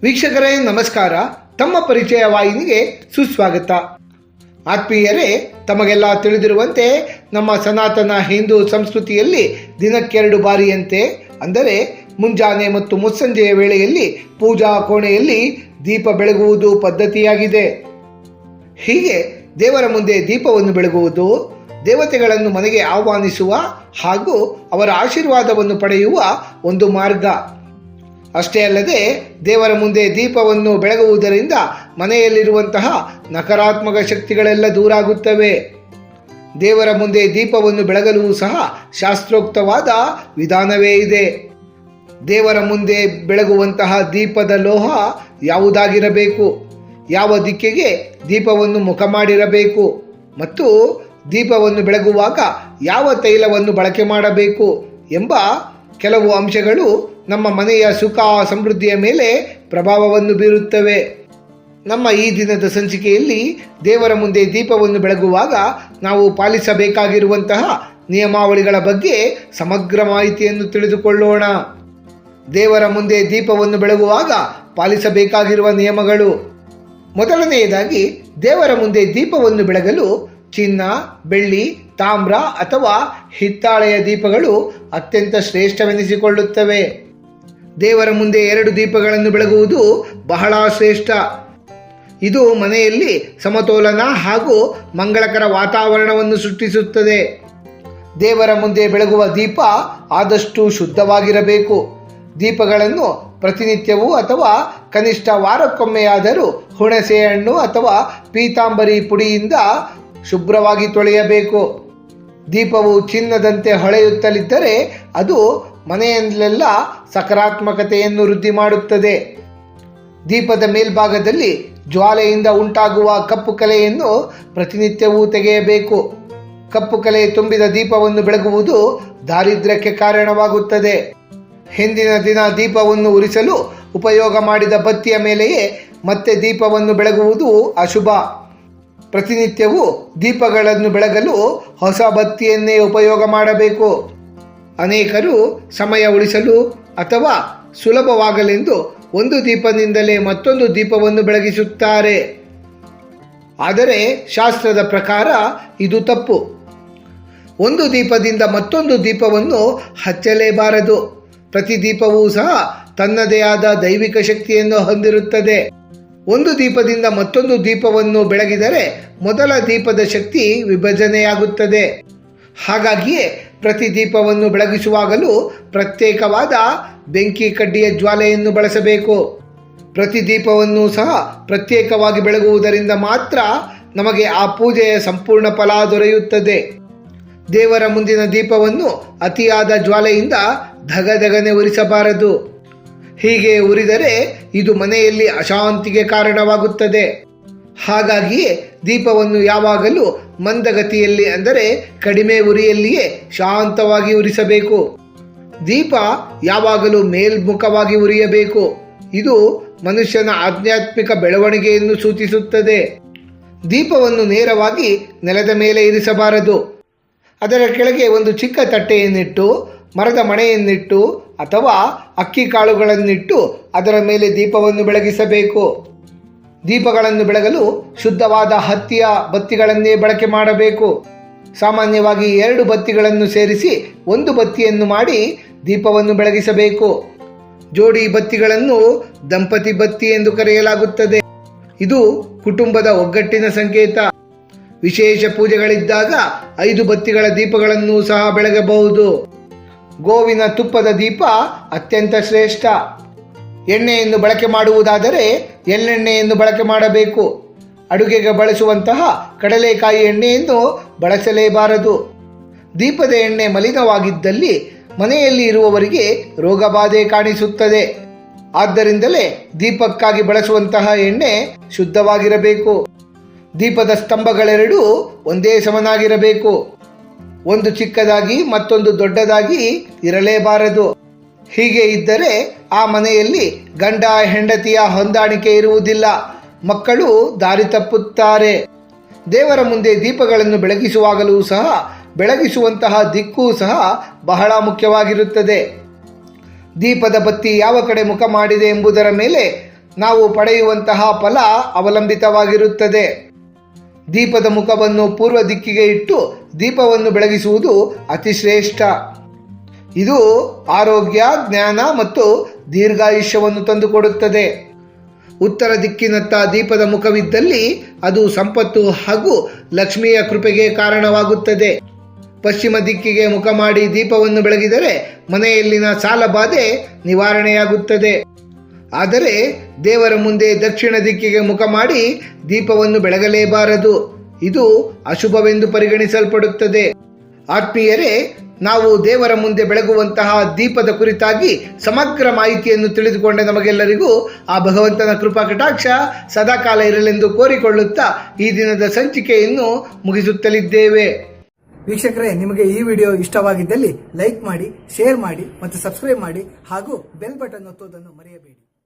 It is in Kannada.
ವೀಕ್ಷಕರೇ ನಮಸ್ಕಾರ. ತಮ್ಮ ಪರಿಚಯ ವಾಹಿನಿಗೆ ಸುಸ್ವಾಗತ. ಆತ್ಮೀಯರೇ, ತಮಗೆಲ್ಲ ತಿಳಿದಿರುವಂತೆ ನಮ್ಮ ಸನಾತನ ಹಿಂದೂ ಸಂಸ್ಕೃತಿಯಲ್ಲಿ ದಿನಕ್ಕೆರಡು ಬಾರಿಯಂತೆ, ಅಂದರೆ ಮುಂಜಾನೆ ಮತ್ತು ಮುಸ್ಸಂಜೆಯ ವೇಳೆಯಲ್ಲಿ ಪೂಜಾ ಕೋಣೆಯಲ್ಲಿ ದೀಪ ಬೆಳಗುವುದು ಪದ್ಧತಿಯಾಗಿದೆ. ಹೀಗೆ ದೇವರ ಮುಂದೆ ದೀಪವನ್ನು ಬೆಳಗುವುದು ದೇವತೆಗಳನ್ನು ಮನೆಗೆ ಆಹ್ವಾನಿಸುವ ಹಾಗೂ ಅವರ ಆಶೀರ್ವಾದವನ್ನು ಪಡೆಯುವ ಒಂದು ಮಾರ್ಗ. ಅಷ್ಟೇ ಅಲ್ಲದೆ ದೇವರ ಮುಂದೆ ದೀಪವನ್ನು ಬೆಳಗುವುದರಿಂದ ಮನೆಯಲ್ಲಿರುವಂತಹ ನಕಾರಾತ್ಮಕ ಶಕ್ತಿಗಳೆಲ್ಲ ದೂರಾಗುತ್ತವೆ. ದೇವರ ಮುಂದೆ ದೀಪವನ್ನು ಬೆಳಗಲು ಸಹ ಶಾಸ್ತ್ರೋಕ್ತವಾದ ವಿಧಾನವೇ ಇದೆ. ದೇವರ ಮುಂದೆ ಬೆಳಗುವಂತಹ ದೀಪದ ಲೋಹ ಯಾವುದಾಗಿರಬೇಕು, ಯಾವ ದಿಕ್ಕಿಗೆ ದೀಪವನ್ನು ಮುಖ ಮಾಡಿರಬೇಕು ಮತ್ತು ದೀಪವನ್ನು ಬೆಳಗುವಾಗ ಯಾವ ತೈಲವನ್ನು ಬಳಕೆ ಮಾಡಬೇಕು ಎಂಬ ಕೆಲವು ಅಂಶಗಳು ನಮ್ಮ ಮನೆಯ ಸುಖ ಸಮೃದ್ಧಿಯ ಮೇಲೆ ಪ್ರಭಾವವನ್ನು ಬೀರುತ್ತವೆ. ನಮ್ಮ ಈ ದಿನದ ಸಂಚಿಕೆಯಲ್ಲಿ ದೇವರ ಮುಂದೆ ದೀಪವನ್ನು ಬೆಳಗುವಾಗ ನಾವು ಪಾಲಿಸಬೇಕಾಗಿರುವಂತಹ ನಿಯಮಾವಳಿಗಳ ಬಗ್ಗೆ ಸಮಗ್ರ ಮಾಹಿತಿಯನ್ನು ತಿಳಿದುಕೊಳ್ಳೋಣ. ದೇವರ ಮುಂದೆ ದೀಪವನ್ನು ಬೆಳಗುವಾಗ ಪಾಲಿಸಬೇಕಾಗಿರುವ ನಿಯಮಗಳು. ಮೊದಲನೆಯದಾಗಿ, ದೇವರ ಮುಂದೆ ದೀಪವನ್ನು ಬೆಳಗಲು ಚಿನ್ನ, ಬೆಳ್ಳಿ, ತಾಮ್ರ ಅಥವಾ ಹಿತ್ತಾಳೆಯ ದೀಪಗಳು ಅತ್ಯಂತ ಶ್ರೇಷ್ಠವೆನಿಸಿಕೊಳ್ಳುತ್ತವೆ. ದೇವರ ಮುಂದೆ 2 ದೀಪಗಳನ್ನು ಬೆಳಗುವುದು ಬಹಳ ಶ್ರೇಷ್ಠ. ಇದು ಮನೆಯಲ್ಲಿ ಸಮತೋಲನ ಹಾಗೂ ಮಂಗಳಕರ ವಾತಾವರಣವನ್ನು ಸೃಷ್ಟಿಸುತ್ತದೆ. ದೇವರ ಮುಂದೆ ಬೆಳಗುವ ದೀಪ ಆದಷ್ಟು ಶುದ್ಧವಾಗಿರಬೇಕು. ದೀಪಗಳನ್ನು ಪ್ರತಿನಿತ್ಯವೂ ಅಥವಾ ಕನಿಷ್ಠ ವಾರಕ್ಕೊಮ್ಮೆಯಾದರೂ ಹುಣಸೆ ಹಣ್ಣು ಅಥವಾ ಪೀತಾಂಬರಿ ಪುಡಿಯಿಂದ ಶುಭ್ರವಾಗಿ ತೊಳೆಯಬೇಕು. ದೀಪವು ಚಿನ್ನದಂತೆ ಹೊಳೆಯುತ್ತಲಿದ್ದರೆ ಅದು ಮನೆಯಲ್ಲೆಲ್ಲ ಸಕಾರಾತ್ಮಕತೆಯನ್ನು ವೃದ್ಧಿ ಮಾಡುತ್ತದೆ. ದೀಪದ ಮೇಲ್ಭಾಗದಲ್ಲಿ ಜ್ವಾಲೆಯಿಂದ ಉಂಟಾಗುವ ಕಪ್ಪು ಕಲೆಯನ್ನು ಪ್ರತಿನಿತ್ಯವೂ ತೆಗೆಯಬೇಕು. ಕಪ್ಪು ಕಲೆ ತುಂಬಿದ ದೀಪವನ್ನು ಬೆಳಗುವುದು ದಾರಿದ್ರ್ಯಕ್ಕೆ ಕಾರಣವಾಗುತ್ತದೆ. ಹಿಂದಿನ ದಿನ ದೀಪವನ್ನು ಉರಿಸಲು ಉಪಯೋಗ ಮಾಡಿದ ಬತ್ತಿಯ ಮೇಲೆಯೇ ಮತ್ತೆ ದೀಪವನ್ನು ಬೆಳಗುವುದು ಅಶುಭ. ಪ್ರತಿನಿತ್ಯವೂ ದೀಪಗಳನ್ನು ಬೆಳಗಲು ಹೊಸ ಬತ್ತಿಯನ್ನೇ ಉಪಯೋಗ ಮಾಡಬೇಕು. ಅನೇಕರು ಸಮಯ ಉಳಿಸಲು ಅಥವಾ ಸುಲಭವಾಗಲೆಂದು ಒಂದು ದೀಪದಿಂದಲೇ ಮತ್ತೊಂದು ದೀಪವನ್ನು ಬೆಳಗಿಸುತ್ತಾರೆ. ಆದರೆ ಶಾಸ್ತ್ರದ ಪ್ರಕಾರ ಇದು ತಪ್ಪು. ಒಂದು ದೀಪದಿಂದ ಮತ್ತೊಂದು ದೀಪವನ್ನು ಹಚ್ಚಲೇಬಾರದು. ಪ್ರತಿ ದೀಪವೂ ಸಹ ತನ್ನದೇ ಆದ ದೈವಿಕ ಶಕ್ತಿಯನ್ನು ಹೊಂದಿರುತ್ತದೆ. ಒಂದು ದೀಪದಿಂದ ಮತ್ತೊಂದು ದೀಪವನ್ನು ಬೆಳಗಿದರೆ ಮೊದಲ ದೀಪದ ಶಕ್ತಿ ವಿಭಜನೆಯಾಗುತ್ತದೆ. ಹಾಗಾಗಿಯೇ ಪ್ರತಿ ದೀಪವನ್ನು ಬೆಳಗಿಸುವಾಗಲೂ ಪ್ರತ್ಯೇಕವಾದ ಬೆಂಕಿ ಕಡ್ಡಿಯ ಜ್ವಾಲೆಯನ್ನು ಬಳಸಬೇಕು. ಪ್ರತಿ ದೀಪವನ್ನು ಸಹ ಪ್ರತ್ಯೇಕವಾಗಿ ಬೆಳಗುವುದರಿಂದ ಮಾತ್ರ ನಮಗೆ ಆ ಪೂಜೆಯ ಸಂಪೂರ್ಣ ಫಲ ದೊರೆಯುತ್ತದೆ. ದೇವರ ಮುಂದಿನ ದೀಪವನ್ನು ಅತಿಯಾದ ಜ್ವಾಲೆಯಿಂದ ಧಗಧಗನೆ ಉರಿಸಬಾರದು. ಹೀಗೆ ಉರಿದರೆ ಇದು ಮನೆಯಲ್ಲಿ ಅಶಾಂತಿಗೆ ಕಾರಣವಾಗುತ್ತದೆ. ಹಾಗಾಗಿಯೇ ದೀಪವನ್ನು ಯಾವಾಗಲೂ ಮಂದಗತಿಯಲ್ಲಿ, ಅಂದರೆ ಕಡಿಮೆ ಉರಿಯಲ್ಲಿಯೇ ಶಾಂತವಾಗಿ ಉರಿಸಬೇಕು. ದೀಪ ಯಾವಾಗಲೂ ಮೇಲ್ಮುಖವಾಗಿ ಉರಿಯಬೇಕು. ಇದು ಮನುಷ್ಯನ ಆಧ್ಯಾತ್ಮಿಕ ಬೆಳವಣಿಗೆಯನ್ನು ಸೂಚಿಸುತ್ತದೆ. ದೀಪವನ್ನು ನೇರವಾಗಿ ನೆಲದ ಮೇಲೆ ಇರಿಸಬಾರದು. ಅದರ ಕೆಳಗೆ ಒಂದು ಚಿಕ್ಕ ತಟ್ಟೆಯನ್ನಿಟ್ಟು, ಮರದ ಮಣೆಯನ್ನಿಟ್ಟು ಅಥವಾ ಅಕ್ಕಿ ಕಾಳುಗಳನ್ನಿಟ್ಟು ಅದರ ಮೇಲೆ ದೀಪವನ್ನು ಬೆಳಗಿಸಬೇಕು. ದೀಪಗಳನ್ನು ಬೆಳಗಲು ಶುದ್ಧವಾದ ಹತ್ತಿಯ ಬತ್ತಿಗಳನ್ನೇ ಬಳಕೆ ಮಾಡಬೇಕು. ಸಾಮಾನ್ಯವಾಗಿ 2 ಬತ್ತಿಗಳನ್ನು ಸೇರಿಸಿ ಒಂದು ಬತ್ತಿಯನ್ನು ಮಾಡಿ ದೀಪವನ್ನು ಬೆಳಗಿಸಬೇಕು. ಜೋಡಿ ಬತ್ತಿಗಳನ್ನು ದಂಪತಿ ಬತ್ತಿ ಎಂದು ಕರೆಯಲಾಗುತ್ತದೆ. ಇದು ಕುಟುಂಬದ ಒಗ್ಗಟ್ಟಿನ ಸಂಕೇತ. ವಿಶೇಷ ಪೂಜೆಗಳಿದ್ದಾಗ 5 ಬತ್ತಿಗಳ ದೀಪಗಳನ್ನು ಸಹ ಬೆಳಗಬಹುದು. ಗೋವಿನ ತುಪ್ಪದ ದೀಪ ಅತ್ಯಂತ ಶ್ರೇಷ್ಠ. ಎಣ್ಣೆಯನ್ನು ಬಳಕೆ ಮಾಡುವುದಾದರೆ ಎಳ್ಳೆಣ್ಣೆಯನ್ನು ಬಳಕೆ ಮಾಡಬೇಕು. ಅಡುಗೆಗೆ ಬಳಸುವಂತಹ ಕಡಲೆಕಾಯಿ ಎಣ್ಣೆಯನ್ನು ಬಳಸಲೇಬಾರದು. ದೀಪದ ಎಣ್ಣೆ ಮಲಿನವಾಗಿದ್ದಲ್ಲಿ ಮನೆಯಲ್ಲಿ ಇರುವವರಿಗೆ ರೋಗಬಾಧೆ ಕಾಣಿಸುತ್ತದೆ. ಆದ್ದರಿಂದಲೇ ದೀಪಕ್ಕಾಗಿ ಬಳಸುವಂತಹ ಎಣ್ಣೆ ಶುದ್ಧವಾಗಿರಬೇಕು. ದೀಪದ ಸ್ತಂಭಗಳೆರಡೂ ಒಂದೇ ಸಮನಾಗಿರಬೇಕು. ಒಂದು ಚಿಕ್ಕದಾಗಿ ಮತ್ತೊಂದು ದೊಡ್ಡದಾಗಿ ಇರಲೇಬಾರದು. ಹೀಗೆ ಇದ್ದರೆ ಆ ಮನೆಯಲ್ಲಿ ಗಂಡ ಹೆಂಡತಿಯ ಹೊಂದಾಣಿಕೆ ಇರುವುದಿಲ್ಲ. ಮಕ್ಕಳು ದಾರಿ ತಪ್ಪುತ್ತಾರೆ. ದೇವರ ಮುಂದೆ ದೀಪಗಳನ್ನು ಬೆಳಗಿಸುವಾಗಲೂ ಸಹ ಬೆಳಗಿಸುವಂತಹ ದಿಕ್ಕೂ ಸಹ ಬಹಳ ಮುಖ್ಯವಾಗಿರುತ್ತದೆ. ದೀಪದ ಬತ್ತಿ ಯಾವ ಕಡೆ ಮುಖ ಮಾಡಿದೆ ಎಂಬುದರ ಮೇಲೆ ನಾವು ಪಡೆಯುವಂತಹ ಫಲ ಅವಲಂಬಿತವಾಗಿರುತ್ತದೆ. ದೀಪದ ಮುಖವನ್ನು ಪೂರ್ವ ದಿಕ್ಕಿಗೆ ಇಟ್ಟು ದೀಪವನ್ನು ಬೆಳಗಿಸುವುದು ಅತಿ ಶ್ರೇಷ್ಠ. ಇದು ಆರೋಗ್ಯ, ಜ್ಞಾನ ಮತ್ತು ದೀರ್ಘಾಯುಷ್ಯವನ್ನು ತಂದುಕೊಡುತ್ತದೆ. ಉತ್ತರ ದಿಕ್ಕಿನತ್ತ ದೀಪದ ಮುಖವಿದ್ದಲ್ಲಿ ಅದು ಸಂಪತ್ತು ಹಾಗೂ ಲಕ್ಷ್ಮಿಯ ಕೃಪೆಗೆ ಕಾರಣವಾಗುತ್ತದೆ. ಪಶ್ಚಿಮ ದಿಕ್ಕಿಗೆ ಮುಖ ಮಾಡಿ ದೀಪವನ್ನು ಬೆಳಗಿದರೆ ಮನೆಯಲ್ಲಿನ ಸಾಲಬಾಧೆ ನಿವಾರಣೆಯಾಗುತ್ತದೆ. ಆದರೆ ದೇವರ ಮುಂದೆ ದಕ್ಷಿಣ ದಿಕ್ಕಿಗೆ ಮುಖ ಮಾಡಿ ದೀಪವನ್ನು ಬೆಳಗಲೇಬಾರದು. ಇದು ಅಶುಭವೆಂದು ಪರಿಗಣಿಸಲ್ಪಡುತ್ತದೆ. ಆತ್ಮೀಯರೇ, ನಾವು ದೇವರ ಮುಂದೆ ಬೆಳಗುವಂತಹ ದೀಪದ ಕುರಿತಾಗಿ ಸಮಗ್ರ ಮಾಹಿತಿಯನ್ನು ತಿಳಿದುಕೊಂಡ ನಮಗೆಲ್ಲರಿಗೂ ಆ ಭಗವಂತನ ಕೃಪಾ ಕಟಾಕ್ಷ ಸದಾಕಾಲ ಇರಲೆಂದು ಕೋರಿಕೊಳ್ಳುತ್ತಾ ಈ ದಿನದ ಸಂಚಿಕೆಯನ್ನು ಮುಗಿಸುತ್ತಲಿದ್ದೇವೆ. ವೀಕ್ಷಕರೇ, ನಿಮಗೆ ಈ ವಿಡಿಯೋ ಇಷ್ಟವಾಗಿದ್ದಲ್ಲಿ ಲೈಕ್ ಮಾಡಿ, ಶೇರ್ ಮಾಡಿ ಮತ್ತು ಸಬ್ಸ್ಕ್ರೈಬ್ ಮಾಡಿ ಹಾಗೂ ಬೆಲ್ ಬಟನ್ ಒತ್ತುವುದನ್ನು ಮರೆಯಬೇಡಿ.